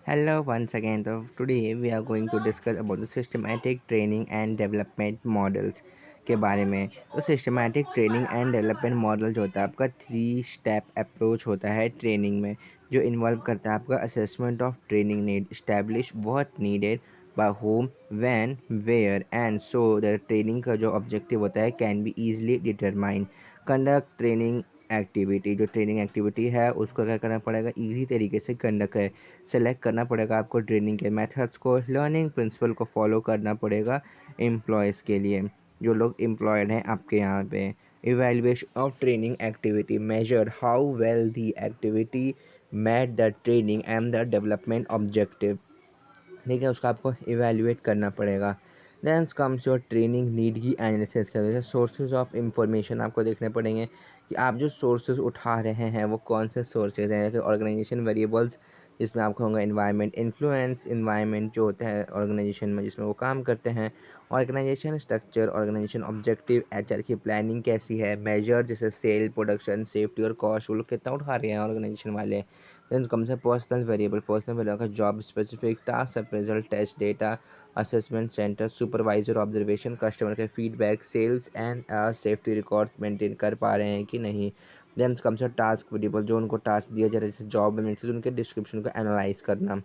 Hello once again. So today we are going to discuss about the systematic training and development models के बारे में। तो systematic training and development model जो होता है आपका 3 स्टेप अप्रोच होता है ट्रेनिंग में, जो इन्वॉल्व करता है आपका assessment of training need, establish what needed by whom, when, where and so the training का जो ऑब्जेक्टिव होता है can be easily determine, conduct training activity. जो ट्रेनिंग एक्टिविटी है उसको क्या करना पड़ेगा, ईजी तरीके से कंडक्ट है, सेलेक्ट करना पड़ेगा आपको ट्रेनिंग के मेथड्स को, लर्निंग प्रिंसिपल को फॉलो करना पड़ेगा एम्प्लॉयज़ के लिए जो लोग एम्प्लॉयड हैं आपके यहाँ पे। Evaluation of training activity measure how well the activity met the training and the development objective. ठीक है, उसका आपको इवेल्युएट करना पड़ेगा। Then comes your training need की एनालिसिस कर रहे सोर्सेज ऑफ इंफॉर्मेशन आपको देखने पड़ेंगे कि आप जो सोर्सेज उठा रहे हैं वो कौन से सोर्सेज हैं। जैसे ऑर्गेनाइजेशन वेरिएबल्स, जिसमें आपको होगा इन्वायरमेंट इन्फ्लुएंस, इन्वायरमेंट जो होता है ऑर्गेनाइजेशन में जिसमें वो काम करते हैं, organization structure, organization objective, HR की प्लानिंग कैसी है, मेजर जैसे सेल, प्रोडक्शन, सेफ्टी और कॉस्ट, वो लोग कितना उठा रहे हैं ऑर्गेनाइजेशन वाले। देन कम्स है पर्सनल वेरिएबल, पर्सनल वेरिएबल का job specific, task appraisal, test data, assessment centre, supervisor observation, customer के feedback, sales and safety records maintain कर पा रहे हैं कि नहीं। देन कम्स है टास्क वेरिएबल, जो उनको टास्क दिया जा रहा है जैसे जॉब में मिलती है उनके डिस्क्रिप्शन को एनालाइज करना,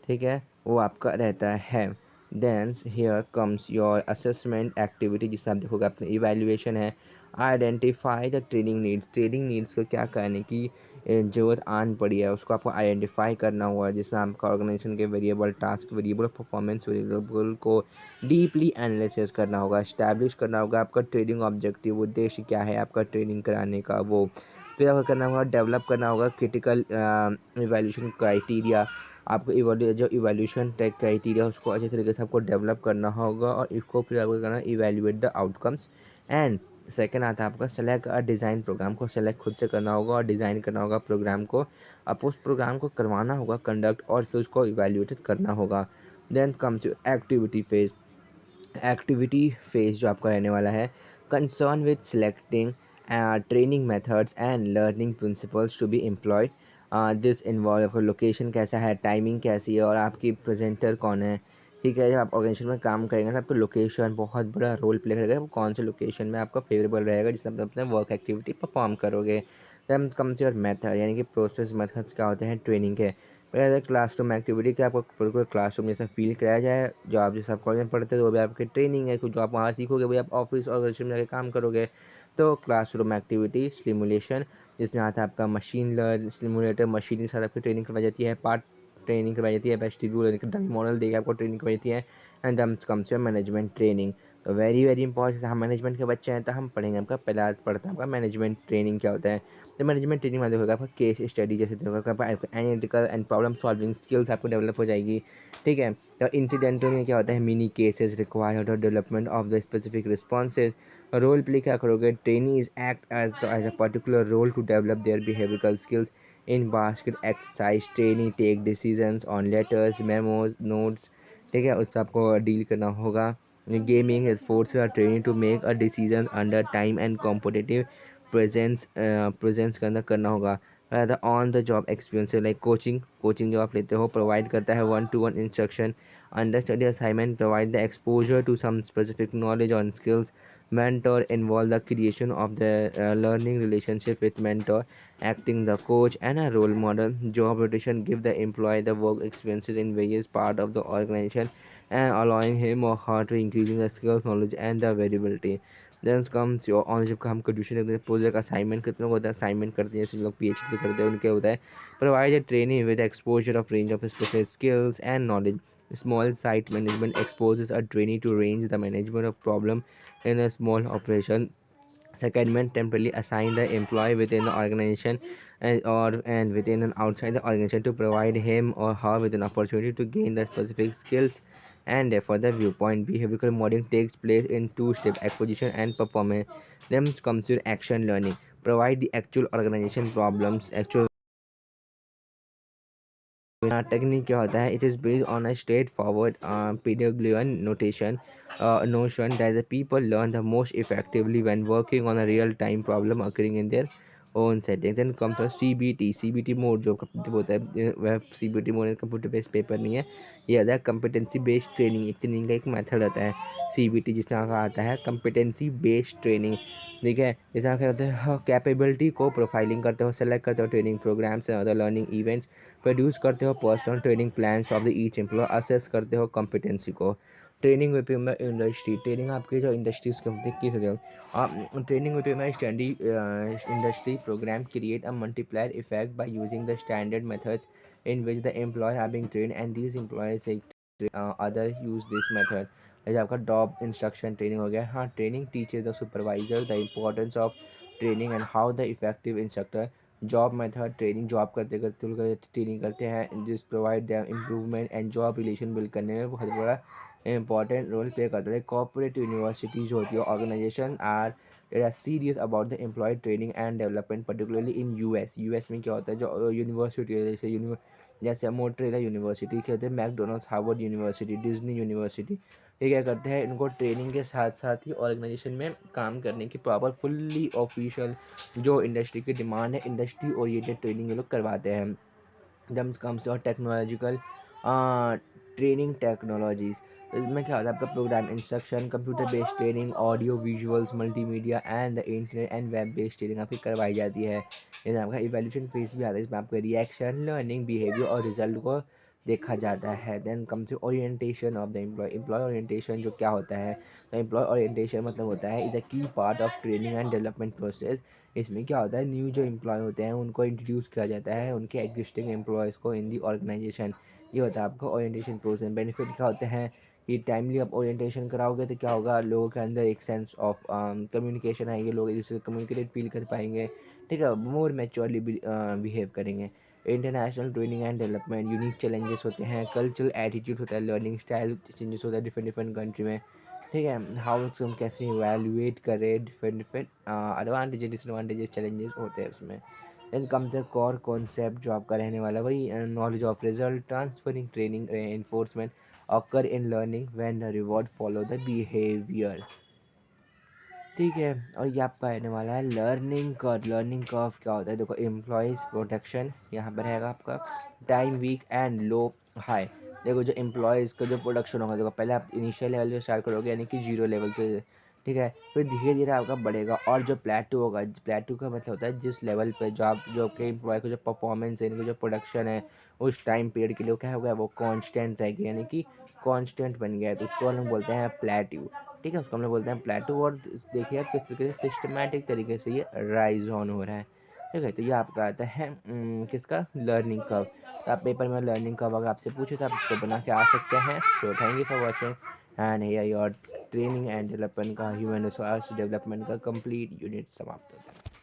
ठीक है, वो आपका रहता है। Then here comes your assessment activity, जिसमें आप देखोगे अपनी इवैल्यूएशन है। Identify the training needs, training needs को क्या करने की ज़रूरत आन पड़ी है उसको आपको आइडेंटिफाई करना हुआ है, जिसमें आपका ऑर्गेनाइजेशन के variable, task variable, performance variable को डीपली एनालिसिस करना होगा, इस्टेब्लिश करना होगा आपका ट्रेनिंग ऑब्जेक्टिव, उद्देश्य क्या है आपका ट्रेनिंग कराने का वो। फिर आपको करना होगा डेवलप करना होगा क्रिटिकल इवैल्यूएशन क्राइटेरिया, आपको जो इवैल्यूएशन क्राइटेरिया उसको अच्छे तरीके से आपको डेवलप करना होगा और इसको फिर आपको करना evaluate the outcomes. And second आता है आपका सेलेक्ट अ डिज़ाइन, प्रोग्राम को सेलेक्ट खुद से करना होगा और डिज़ाइन करना होगा प्रोग्राम को। अब उस प्रोग्राम को करवाना होगा कंडक्ट और फिर उसको इवैल्यूएट करना होगा। Then comes to activity phase, activity phase जो आपका रहने वाला है, concern with selecting training methods and learning principles to be employed. This involve आपका लोकेशन कैसा है, टाइमिंग कैसी है और आपकी प्रेजेंटर कौन है। ठीक है, जब आप ऑर्गेनाइजेशन में काम करेंगे तो आपका लोकेशन बहुत बड़ा रोल प्ले करेगा, वो कौन से लोकेशन में आपका फेवरेबल रहेगा जिससे आप अपने वर्क एक्टिविटी परफॉर्म करोगे। देन कम्स योर मेथड, यानी कि प्रोसेस मेथड्स क्या होते हैं ट्रेनिंग के। पहले क्लासरूम एक्टिविटी कि आपको बिल्कुल क्लासरूम जैसा फील कराया जाए, जो आप जैसा आप कॉलेज में पढ़ते हो वो भी आपकी ट्रेनिंग है, कुछ जो आप वहाँ सीखोगे वही आप ऑफिस ऑर्गेनाइजेशन में जाकर काम करोगे। तो क्लासरूम एक्टिविटी स्टिमुलेशन, जिसमें आता है आपका मशीन लर्न स्टिमुलेटर, मशीन के साथ आपकी ट्रेनिंग करवाई जाती है, पार्ट ट्रेनिंग करवाई जाती है, वेस्टिब्यूल मॉडल देकर आपको ट्रेनिंग करवाई जाती है। एंड दम कम्स योर मैनेजमेंट ट्रेनिंग। तो वेरी वेरी इंपॉर्टेंट, हम मैनेजमेंट के बच्चे हैं तो हम पढ़ेंगे, आपका पहला पढ़ता है आपका मैनेजमेंट ट्रेनिंग क्या होता है। तो मैनेजमेंट ट्रेनिंग में देखोगे आपका केस स्टडी जैसे देखोगे analytical and problem solving skills आपको डेवलप हो जाएगी। ठीक है, तो इंसिडेंटल में क्या होता है, मिनी केसेस रिक्वायर्ड और development of the specific responses. Role play क्या करोगे, trainees act as a particular role to develop their behavioural skills. In basket exercise trainee take decisions on letters, memos, notes. ठीक है, उस पर आपको deal करना होगा। Gaming force training to make a decision under time and competitive presence के अंदर करना होगा। The on the job experience like coaching, coaching जो आप लेते हो प्रोवाइड करता है 1-to-1 instruction. Understudy assignment provide the exposure to some specific knowledge on skills. mentor involve the creation of the learning relationship with mentor, acting the coach and a role model. Job rotation give the employee the work experiences in various part of the organization and allowing him or her to increasing the skills, knowledge and the variability. Then comes your ownership का हम contribution करते हैं, project assignment कितने लोग होता है, assignment करते हैं जैसे लोग पीएचडी करते हैं उनके होता है। Provide training with exposure of range of special skills and knowledge. Small site management exposes a trainee to range the management of problem in a small operation. Secondment temporarily assign the employee within the organization and within and outside the organization to provide him or her with an opportunity to gain the specific skills. And for the viewpoint, behavioral modeling takes place in two-step acquisition and performance. Then comes your action learning. Provide the actual organization problems, actual technique क्या होता है, it is based on a straight forward PWN notation notion that the people learn the most effectively when working on a real time problem occurring in their own setting. Then comes the CBT mode जो होता है वह CBT mode computer based paper नहीं है, ये आता है competency based training. Training का एक मेथड होता है CBT जिसमें आता है कम्पिटेंसी बेस्ड ट्रेनिंग। ठीक है, जैसे क्या होता है कैपेबिलिटी को प्रोफाइलिंग करते हो, सेलेक्ट करते हो training programmes and other learning events, produce करते हो personal training plans of the each employ, assess करते हो कॉम्पिटेंसी को। Training with the industry, training आपकी जो इंडस्ट्रीज के किस होते हो training with the study industry programme create a multiplier effect by using the standard methods in which the employee are being trained and these employees other use this method। जैसे आपका job instruction training हो गया। हाँ, training teaches the supervisor the importance of training and how the effective instructor. Job method, training job करते करते training करते हैं जिस provide the improvement and job relation build करने में बहुत बड़ा इंपॉर्टेंट रोल प्ले करता है। कॉर्पोरेट यूनिवर्सिटी जो होती है organization are serious about the employ training and development particularly in US में क्या होता है जो यूनिवर्सिटी है जैसे मोट्रेला यूनिवर्सिटी क्या होते हैं, McDonald's, Harvard university, Disney university, ये क्या करते हैं इनको ट्रेनिंग के साथ साथ ही ऑर्गेनाइजेशन में काम करने की प्रॉपर फुल्ली ऑफिशियल जो इंडस्ट्री की डिमांड है इंडस्ट्री ओरिएंटेड ट्रेनिंग ये लोग करवाते हैं। जब कम्स और टेक्नोलॉजिकल ट्रेनिंग टेक्नोलॉजीज़, इसमें क्या होता है आपका programme instruction, computer based training, audio visuals, multimedia and the internet and web based training आपकी करवाई जाती है। इसमें आपका इवैल्यूएशन फेज भी आता है, इसमें आपका रिएक्शन, लर्निंग, बिहेवियर और रिजल्ट को देखा जाता है। Then come to orientation of the employ orientation जो क्या होता है, तो एम्प्लॉय ओरिएंटेशन मतलब होता है इज़ अ की part of training and development process. इसमें क्या होता है न्यू जो एम्प्लॉय होते हैं उनको इंट्रोड्यूस किया जाता है उनके एग्जिस्टिंग एम्प्लॉयज़ को इन दी ऑर्गेनाइजेशन। ये होता है आपका ओरिएंटेशन प्रोसेस। बेनिफिट क्या होते हैं कि टाइमली आप ओरिएंटेशन कराओगे तो क्या होगा, लोगों के अंदर एक सेंस ऑफ कम्युनिकेशन आएगी, लोग एक दूसरे से कम्युनिकेटेड फील कर पाएंगे। ठीक है, मोर मैच्योरली बिहेव करेंगे। International training and development, unique challenges होते हैं, कल्चरल एटीट्यूड होता है, लर्निंग स्टाइल चेंजेस होता है डिफरेंट डिफरेंट कंट्री में। ठीक है, हाउ हम कैसे इवेल्युएट करें different different advantages disadvantages challenges होते हैं उसमें। Then comes the core concept जो आपका रहने वाला वही knowledge of result, transferring training enforcement occur in learning when the reward follow the behaviour. ठीक है, और ये आपका रहने वाला है लर्निंग कर्व। लर्निंग कर्व क्या होता है, देखो एम्प्लॉयज़ प्रोटेक्शन यहाँ पर रहेगा आपका time week and low high. देखो जो एम्प्लॉयज़ का जो प्रोडक्शन होगा, देखो पहले आप इनिशियल लेवल से स्टार्ट करोगे यानी कि जीरो लेवल से। ठीक है, फिर धीरे धीरे आपका बढ़ेगा और जो प्लेटू होगा, प्लेटू का मतलब होता है जिस लेवल पे जो आप जो आपके एम्प्लॉय का जो परफॉर्मेंस है, इनका जो प्रोडक्शन है उस टाइम पीरियड के लिए क्या हो गया वो कांस्टेंट रह गया यानी कि कांस्टेंट बन गया है, तो उसको हम लोग बोलते हैं प्लेट्यू। ठीक है, उसको हम लोग बोलते हैं प्लेटू। और देखिए आप किस तरीके से सिस्टमैटिक तरीके से ये राइज ऑन हो रहा है। ठीक है, तो ये आपका आता है किसका, लर्निंग कर्व। तो आप पेपर में लर्निंग कर्व अगर आपसे पूछे तो आप इसको बना के आ सकते हैं। So thank you for watching and here your training and development का ह्यूमन रिसोर्स डेवलपमेंट का कंप्लीट यूनिट समाप्त होता है।